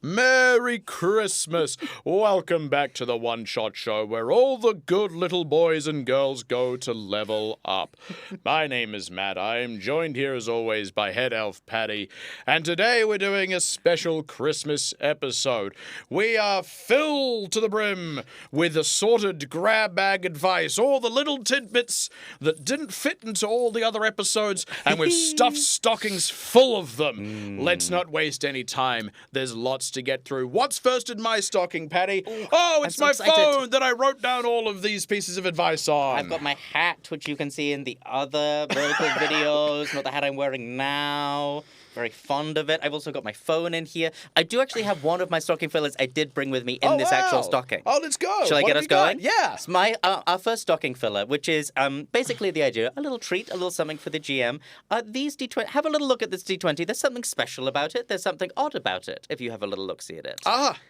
Merry Christmas. Welcome back to the One Shot Show, where all the good little boys and girls go to level up. My name is Matt. I am joined here as always by Head Elf Patty, and today we're doing a special Christmas episode. We are filled to the brim with assorted grab bag advice, all the little tidbits that didn't fit into all the other episodes, and we've stuffed stockings full of them. Let's not waste any time. There's lots to get through. What's first in my stocking, Patty? Oh, it's my phone that I wrote down all of these pieces of advice on. I've got my hat, which you can see in the other vertical videos, not the hat I'm wearing now. Very fond of it. I've also got my phone in here. I do actually have one of my stocking fillers I did bring with me in this actual stocking. Oh, let's go. Shall I get us going? Yeah. It's my our first stocking filler, which is basically the idea, a little treat, a little something for the GM. These D20, have a little look at this D20. There's something special about it. There's something odd about it, if you have a little look-see at it.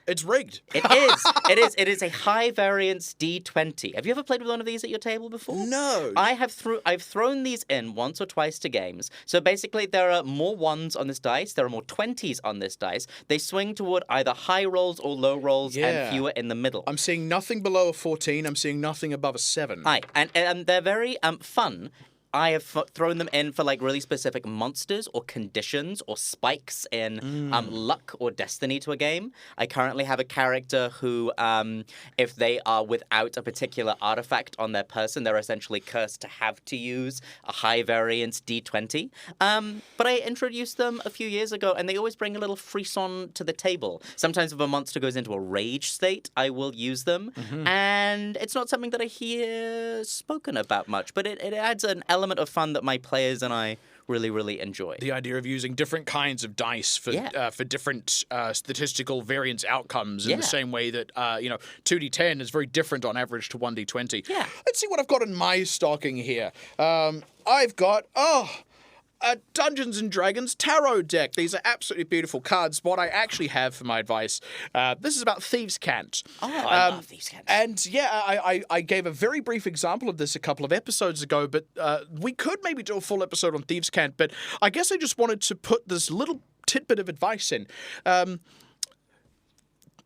It's rigged. It is. It is a high variance D20. Have you ever played with one of these at your table before? No. I've thrown these in once or twice to games. So basically, there are more ones on this dice. There are more 20s on this dice. They swing toward either high rolls or low rolls and fewer in the middle. I'm seeing nothing below a 14. I'm seeing nothing above a 7. Aye, and they're very fun. I have thrown them in for like really specific monsters or conditions or spikes in luck or destiny to a game. I currently have a character who, if they are without a particular artifact on their person, they're essentially cursed to have to use a high variance D20. But I introduced them a few years ago, and they always bring a little frisson to the table. Sometimes if a monster goes into a rage state, I will use them. And it's not something that I hear spoken about much, but it adds an element of fun that my players and I really, really enjoy. The idea of using different kinds of dice for different statistical variance outcomes in the same way that 2d10 is very different on average to 1d20. Yeah. Let's see what I've got in my stocking here. I've got a Dungeons and Dragons tarot deck. These are absolutely beautiful cards. What I actually have for my advice, this is about Thieves' Cant. Oh, I love Thieves' Cant. And I gave a very brief example of this a couple of episodes ago, but we could maybe do a full episode on Thieves' Cant, but I guess I just wanted to put this little tidbit of advice in.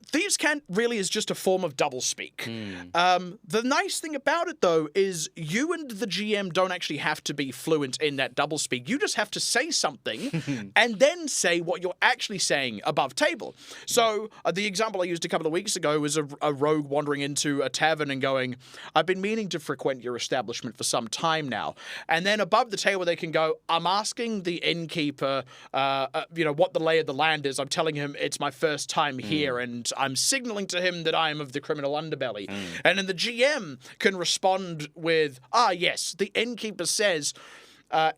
Thieves' Cant really is just a form of doublespeak. The nice thing about it, though, is you and the GM don't actually have to be fluent in that doublespeak. You just have to say something and then say what you're actually saying above table. So the example I used a couple of weeks ago was a rogue wandering into a tavern and going, "I've been meaning to frequent your establishment for some time now." And then above the table they can go, "I'm asking the innkeeper, what the lay of the land is. I'm telling him it's my first time here, and I'm signaling to him that I am of the criminal underbelly." And then the GM can respond with, yes, the innkeeper says,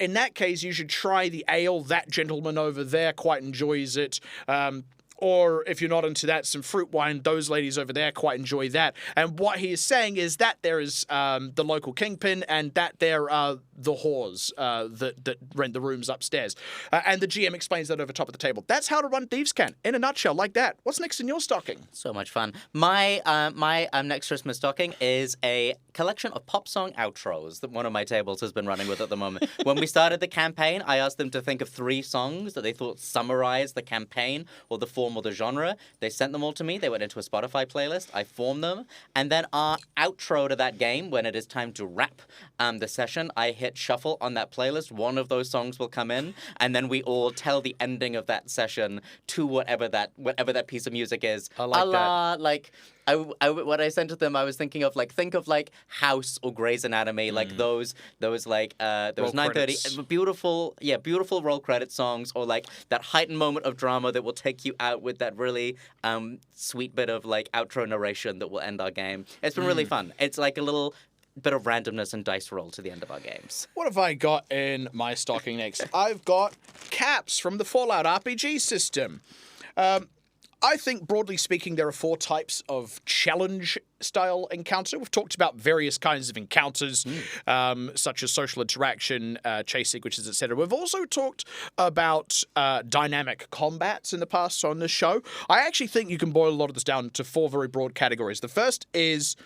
in that case, you should try the ale. That gentleman over there quite enjoys it. Or if you're not into that, some fruit wine. Those ladies over there quite enjoy that. And what he is saying is that there is the local kingpin and that there are the whores that rent the rooms upstairs. And the GM explains that over top of the table. That's how to run Thieves' Cant in a nutshell, like that. What's next in your stocking? So much fun. My next Christmas stocking is a collection of pop song outros that one of my tables has been running with at the moment. When we started the campaign, I asked them to think of 3 songs that they thought summarized the campaign or the form or the genre. They sent them all to me. They went into a Spotify playlist. I formed them. And then our outro to that game, when it is time to wrap the session, I hit shuffle on that playlist. One of those songs will come in, and then we all tell the ending of that session to whatever that piece of music is. I like that. Like, what I sent to them, I was thinking of think of House or Grey's Anatomy, like those 9:30 beautiful roll credit songs, or like that heightened moment of drama that will take you out with that really sweet bit of outro narration that will end our game. It's been really fun. It's like a little bit of randomness and dice roll to the end of our games. What have I got in my stocking next? I've got caps from the Fallout RPG system. I think, broadly speaking, there are 4 types of challenge-style encounter. We've talked about various kinds of encounters, such as social interaction, chase sequences, etc. We've also talked about dynamic combats in the past on this show. I actually think you can boil a lot of this down to 4 very broad categories. The first is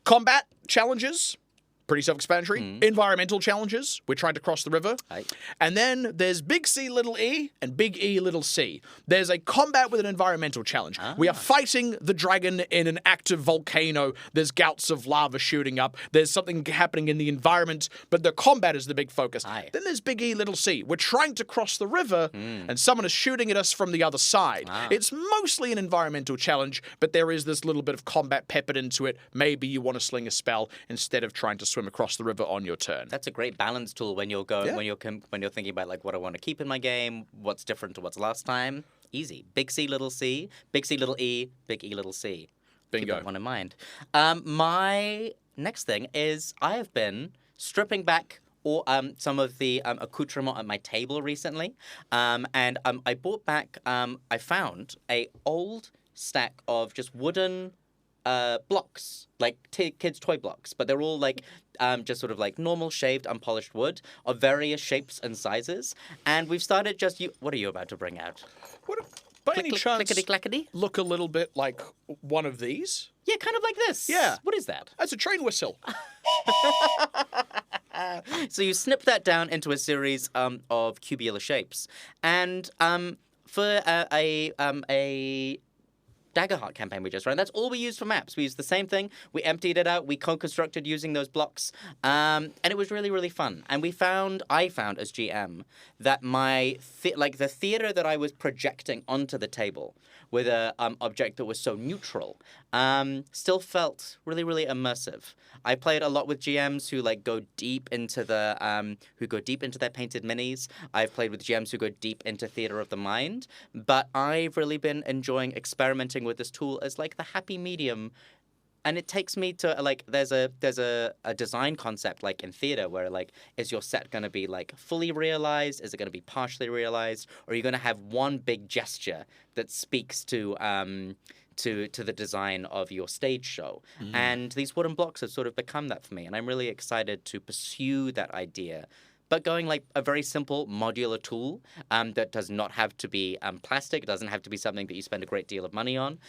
combat challenges. Pretty self-explanatory. Environmental challenges. We're trying to cross the river. Aye. And then there's big C, little e, and big E, little c. There's a combat with an environmental challenge. We are fighting the dragon in an active volcano. There's gouts of lava shooting up. There's something happening in the environment, but the combat is the big focus. Aye. Then there's big E, little c. We're trying to cross the river, and someone is shooting at us from the other side. It's mostly an environmental challenge, but there is this little bit of combat peppered into it. Maybe you want to sling a spell instead of trying to swim across the river on your turn. That's a great balance tool when you're when you're thinking about like what I want to keep in my game, what's different to what's last time. Easy. Big C, little c, big C, little e, big E, little c. Bingo. Keep that one in mind. My next thing is I have been stripping back some of the accoutrement at my table recently, and I bought back. I found a old stack of just wooden blocks, like kids' toy blocks, but they're all like just sort of like normal shaved, unpolished wood of various shapes and sizes. And we've started just what are you about to bring out? What, by any chance, clickety-clackety? look a little bit like one of these? Yeah, kind of like this. Yeah. What is that? That's a train whistle. So you snip that down into a series of cubular shapes, and for a Daggerheart campaign we just ran, that's all we used for maps. We used the same thing. We emptied it out. We co-constructed using those blocks, and it was really, really fun. And I found as GM that my the theater that I was projecting onto the table with a object that was so neutral still felt really, really immersive. I played a lot with GMs who go deep into their painted minis. I've played with GMs who go deep into theater of the mind, but I've really been enjoying experimenting with this tool as the happy medium. And it takes me to there's a design concept in theater where is your set going to be fully realized? Is it going to be partially realized? Or are you going to have one big gesture that speaks to the design of your stage show? And these wooden blocks have sort of become that for me, and I'm really excited to pursue that idea. But going a very simple modular tool that does not have to be plastic, doesn't have to be something that you spend a great deal of money on,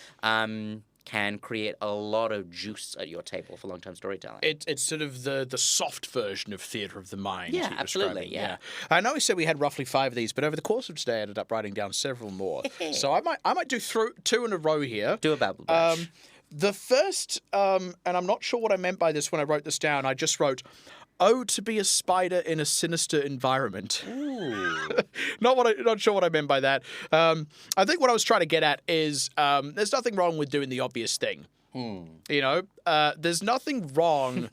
can create a lot of juice at your table for long-term storytelling. It's sort of the soft version of theatre of the mind. Yeah, absolutely, yeah. I know we said we had roughly 5 of these, but over the course of today I ended up writing down several more. So I might do 2 in a row here. Do a babble bash. The first, and I'm not sure what I meant by this when I wrote this down, I just wrote, "Oh, to be a spider in a sinister environment." Ooh. Not sure what I meant by that. I think what I was trying to get at is there's nothing wrong with doing the obvious thing. You know, there's nothing wrong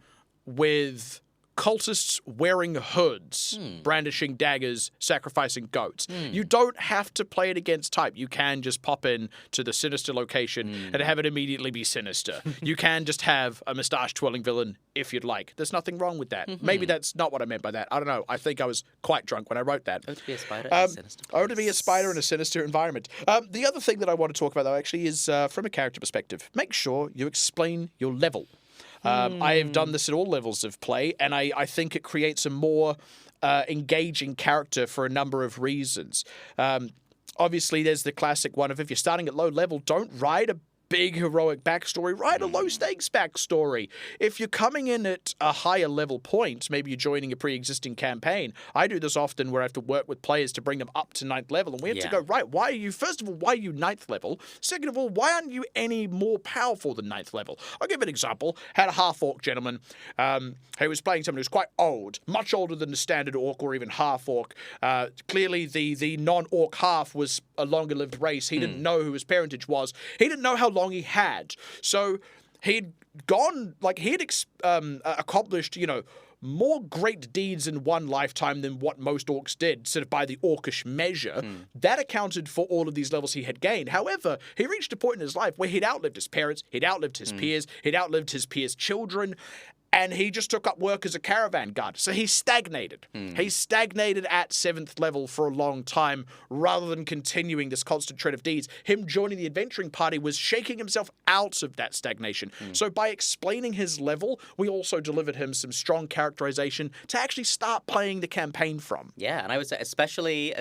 with cultists wearing hoods, brandishing daggers, sacrificing goats. You don't have to play it against type. You can just pop in to the sinister location and have it immediately be sinister. You can just have a moustache-twirling villain if you'd like. There's nothing wrong with that. Maybe that's not what I meant by that. I don't know. I think I was quite drunk when I wrote that. Oh, to be a spider in a sinister place. Oh, to be a spider in a sinister environment. The other thing that I want to talk about, though, actually, is from a character perspective. Make sure you explain your level. I have done this at all levels of play, and I think it creates a more engaging character for a number of reasons. Obviously, there's the classic one of if you're starting at low level, don't write a big heroic backstory, write a low stakes backstory. If you're coming in at a higher level point, maybe you're joining a pre-existing campaign. I do this often where I have to work with players to bring them up to 9th level, and we have to go, right, first of all, why are you 9th level? Second of all, why aren't you any more powerful than 9th level? I'll give an example. Had a half-orc gentleman who was playing someone who's quite old, much older than the standard orc or even half-orc. Clearly, the non-orc half was a longer-lived race. He didn't know who his parentage was. He didn't know how long he had. So he'd gone, accomplished, more great deeds in one lifetime than what most orcs did, sort of by the orcish measure. That accounted for all of these levels he had gained. However, he reached a point in his life where he'd outlived his parents, he'd outlived his peers, he'd outlived his peers' children, and he just took up work as a caravan guard. So he stagnated. He stagnated at 7th level for a long time rather than continuing this constant trend of deeds. Him joining the adventuring party was shaking himself out of that stagnation. So by explaining his level, we also delivered him some strong characterization to actually start playing the campaign from. Yeah, and I would say especially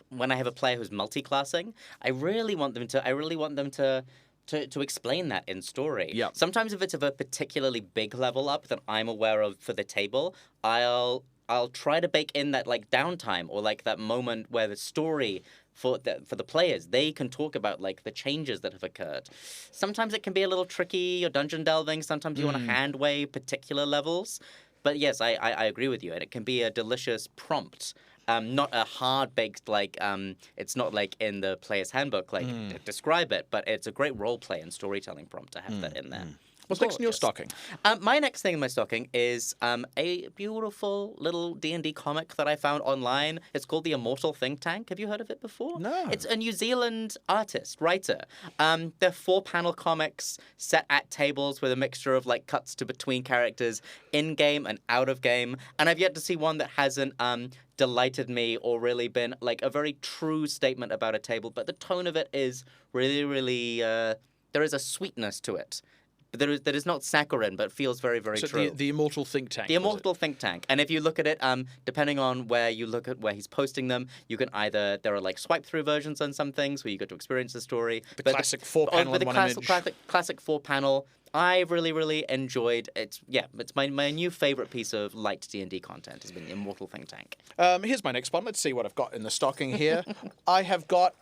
when I have a player who's multi-classing, I really want them to to explain that in story. Yeah. Sometimes if it's of a particularly big level up that I'm aware of for the table, I'll try to bake in that like downtime or like that moment where the story for the players, they can talk about like the changes that have occurred. Sometimes it can be a little tricky. You're dungeon delving. Sometimes you want to hand wave particular levels. But yes, I agree with you, and it can be a delicious prompt. Not a hard-baked, like, it's not like in the player's handbook, like, describe it, but it's a great role play and storytelling prompt to have that in there. What's next in your Gorgeous. stocking? My next thing in my stocking is a beautiful little D&D comic that I found online. It's called The Immortal Think Tank. Have you heard of it before? No. It's a New Zealand artist, writer. They're 4-panel comics set at tables with a mixture of like cuts to between characters, in-game and out of game. And I've yet to see one that hasn't delighted me or really been like a very true statement about a table. But the tone of it is really, really, there is a sweetness to it. That is not saccharine, but feels very, very So true. the Immortal Think Tank. The Immortal Think Tank. And if you look at it, depending on where you look at where he's posting them, you can either, there are like swipe through versions on some things where you get to experience the story. The classic 4-panel in one image. Classic 4-panel. I really, really enjoyed it. Yeah, it's my new favorite piece of light D&D content has been the Immortal Think Tank. Here's my next one. Let's see what I've got in the stocking here. I have got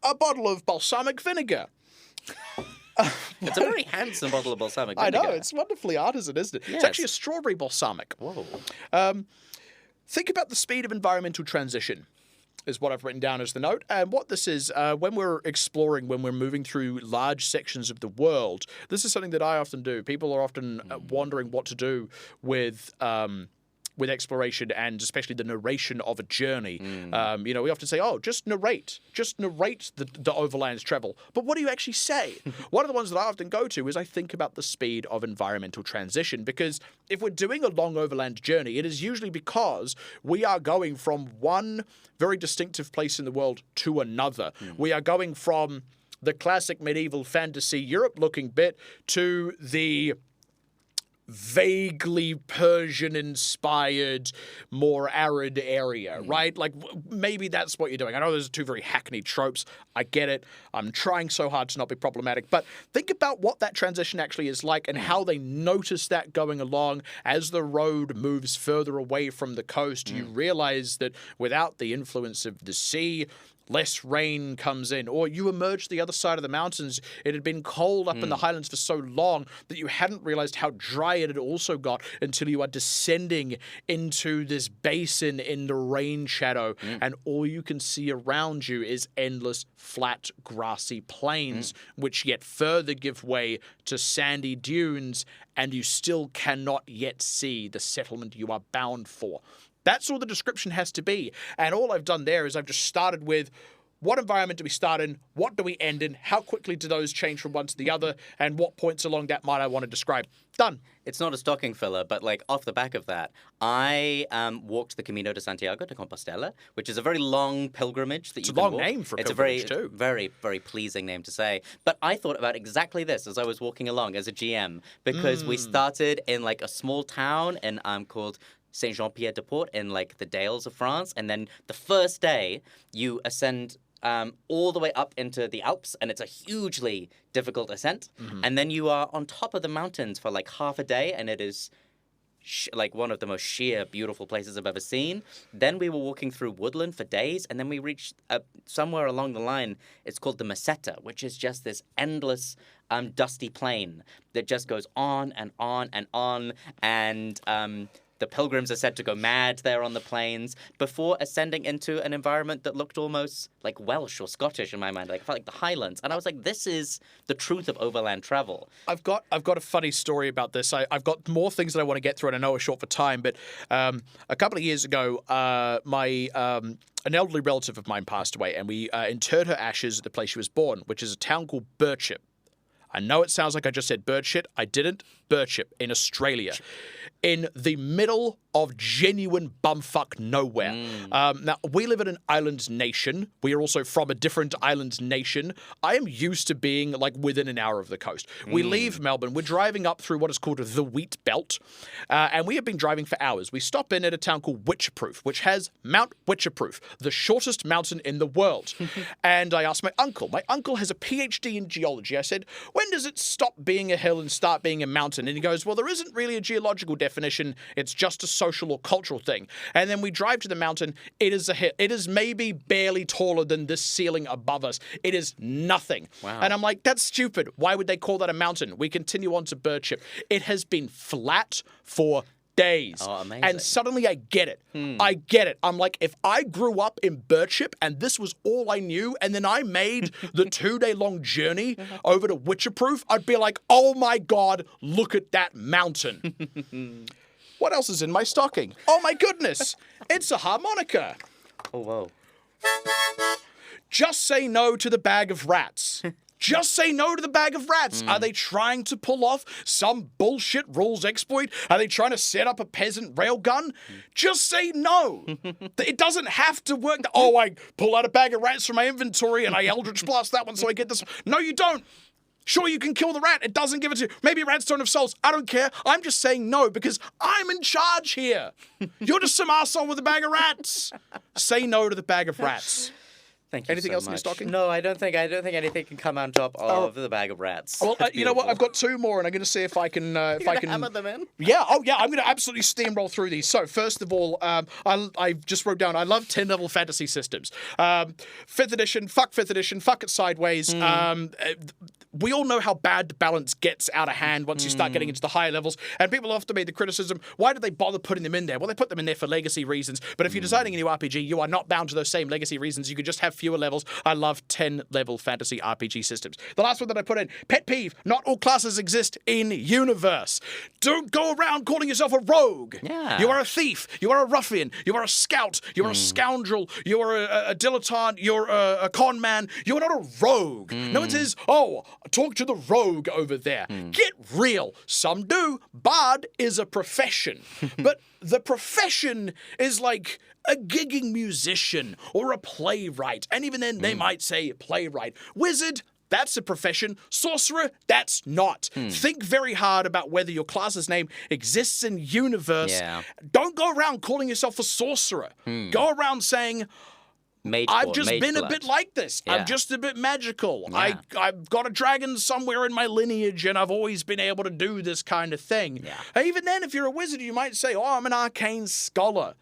a bottle of balsamic vinegar. It's a very handsome bottle of balsamic I vinegar. know, it's wonderfully artisan, isn't it? Yes. It's actually a strawberry balsamic. Whoa. Think about the speed of environmental transition, is what I've written down as the note. And what this is, when we're exploring, when we're moving through large sections of the world, this is something that I often do. People are often wondering what to do with exploration and especially the narration of a journey. We often say, oh, just narrate the overland's travel. But what do you actually say? One of the ones that I often go to is I think about the speed of environmental transition, because if we're doing a long overland journey, it is usually because we are going from one very distinctive place in the world to another. We are going from the classic medieval fantasy Europe-looking bit to the vaguely Persian-inspired, more arid area, right? Like, maybe that's what you're doing. I know those are two very hackneyed tropes. I get it. I'm trying so hard to not be problematic. But think about what that transition actually is like and how they notice that going along. As the road moves further away from the coast, you realize that without the influence of the sea, less rain comes in, or you emerge the other side of the mountains. It had been cold up in the highlands for so long that you hadn't realized how dry it had also got until you are descending into this basin in the rain shadow, and all you can see around you is endless flat grassy plains, which yet further give way to sandy dunes, and you still cannot yet see the settlement you are bound for. That's all the description has to be. And all I've done there is I've just started with what environment do we start in, what do we end in, how quickly do those change from one to the other, and what points along that might I want to describe. Done. It's not a stocking filler, but like off the back of that, I walked the Camino de Santiago de Compostela, which is a very long pilgrimage that It's you a can long walk. name for a It's pilgrimage a too. very, very pleasing name to say. But I thought about exactly this as I was walking along as a GM, because we started in like a small town and called Saint-Jean-Pied-de-Port in like the Dales of France, and then the first day you ascend all the way up into the Alps, and it's a hugely difficult ascent. And then you are on top of the mountains for like half a day, and it is like one of the most sheer, beautiful places I've ever seen. Then we were walking through woodland for days, and then we reached somewhere along the line. It's called the Meseta, which is just this endless dusty plain that just goes on and on and on, and the pilgrims are said to go mad there on the plains before ascending into an environment that looked almost like Welsh or Scottish in my mind. Like, I felt like the Highlands. And I was like, this is the truth of overland travel. I've got a funny story about this. I've got more things that I want to get through, and I know we're short for time, but a couple of years ago, an elderly relative of mine passed away, and we interred her ashes at the place she was born, which is a town called Birchip. I know it sounds like I just said bird shit. I didn't. Birchip in Australia. In the middle of genuine bumfuck nowhere. Now, we live in an island nation. We are also from a different island nation. I am used to being like within an hour of the coast. We leave Melbourne. We're driving up through what is called the Wheat Belt, and we have been driving for hours. We stop in at a town called Witcherproof, which has Mount Witcherproof, the shortest mountain in the world. And I asked my uncle. My uncle has a PhD in geology. I said, when does it stop being a hill and start being a mountain? And he goes, well, there isn't really a geological definition. It's just a social or cultural thing. And then we drive to the mountain. It is a hill. It is maybe barely taller than this ceiling above us. It is nothing. Wow. And I'm like, that's stupid. Why would they call that a mountain? We continue on to Birdship. It has been flat for days. Oh, amazing. And suddenly I get it. I get it. I'm like, if I grew up in Birdship and this was all I knew, and then I made the 2-day-long journey over to Witcherproof, I'd be like, oh my God, look at that mountain. What else is in my stocking? Oh my goodness, it's a harmonica. Oh, whoa. Just say no to the bag of rats. Just say no to the bag of rats. Are they trying to pull off some bullshit rules exploit? Are they trying to set up a peasant railgun? Just say no. It doesn't have to work. Oh, I pull out a bag of rats from my inventory and I Eldritch Blast that one so I get this. No, you don't. Sure, you can kill the rat. It doesn't give it to you. Maybe rats don't have souls. I don't care. I'm just saying no because I'm in charge here. You're just some arsehole with a bag of rats. Say no to the bag of rats. Thank you Anything so else in your much. stocking? No, I don't think anything can come on top of the bag of rats. Well, It's you know what? beautiful. I've got 2 more, and I'm going to see if I can. If I can hammer them in. Yeah. Oh, yeah. I'm going to absolutely steamroll through these. So, first of all, I just wrote down. I love 10-level fantasy systems. 5th edition. Fuck 5th edition. Fuck it sideways. We all know how bad the balance gets out of hand once you start getting into the higher levels. And people often made the criticism, why did they bother putting them in there? Well, they put them in there for legacy reasons. But if you're designing a new RPG, you are not bound to those same legacy reasons. You can just have fewer levels. I love 10-level fantasy RPG systems. The last one that I put in, pet peeve, not all classes exist in universe. Don't go around calling yourself a rogue. Yeah. You are a thief. You are a ruffian. You are a scout. You are a scoundrel. You are a dilettante. You're a con man. You are not a rogue. No one says, oh, talk to the rogue over there. Get real. Some do. Bard is a profession. But the profession is like a gigging musician or a playwright. And even then, they might say playwright. Wizard, that's a profession. Sorcerer, that's not. Think very hard about whether your class's name exists in universe. Yeah. Don't go around calling yourself a sorcerer. Go around saying, I've just been a bit like this. Yeah. I'm just a bit magical. Yeah. I've got a dragon somewhere in my lineage, and I've always been able to do this kind of thing. Yeah. Even then, if you're a wizard, you might say, oh, I'm an arcane scholar.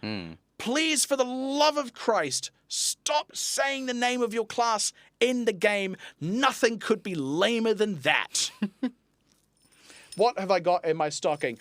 Please, for the love of Christ, stop saying the name of your class in the game. Nothing could be lamer than that. What have I got in my stocking?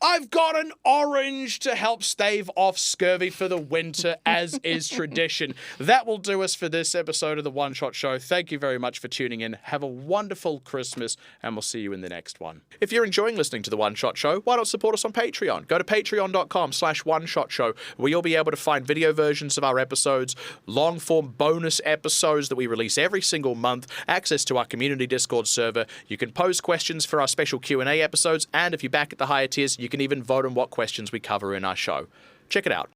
I've got an orange to help stave off scurvy for the winter, as is tradition. That will do us for this episode of the One Shot Show. Thank you very much for tuning in. Have a wonderful Christmas, and we'll see you in the next one. If you're enjoying listening to the One Shot Show, why not support us on Patreon? Go to patreon.com/OneShotShow, where you'll be able to find video versions of our episodes, long-form bonus episodes that we release every single month, access to our community Discord server. You can pose questions for our special Q&A episodes, and if you back at the higher tiers, you can even vote on what questions we cover in our show. Check it out.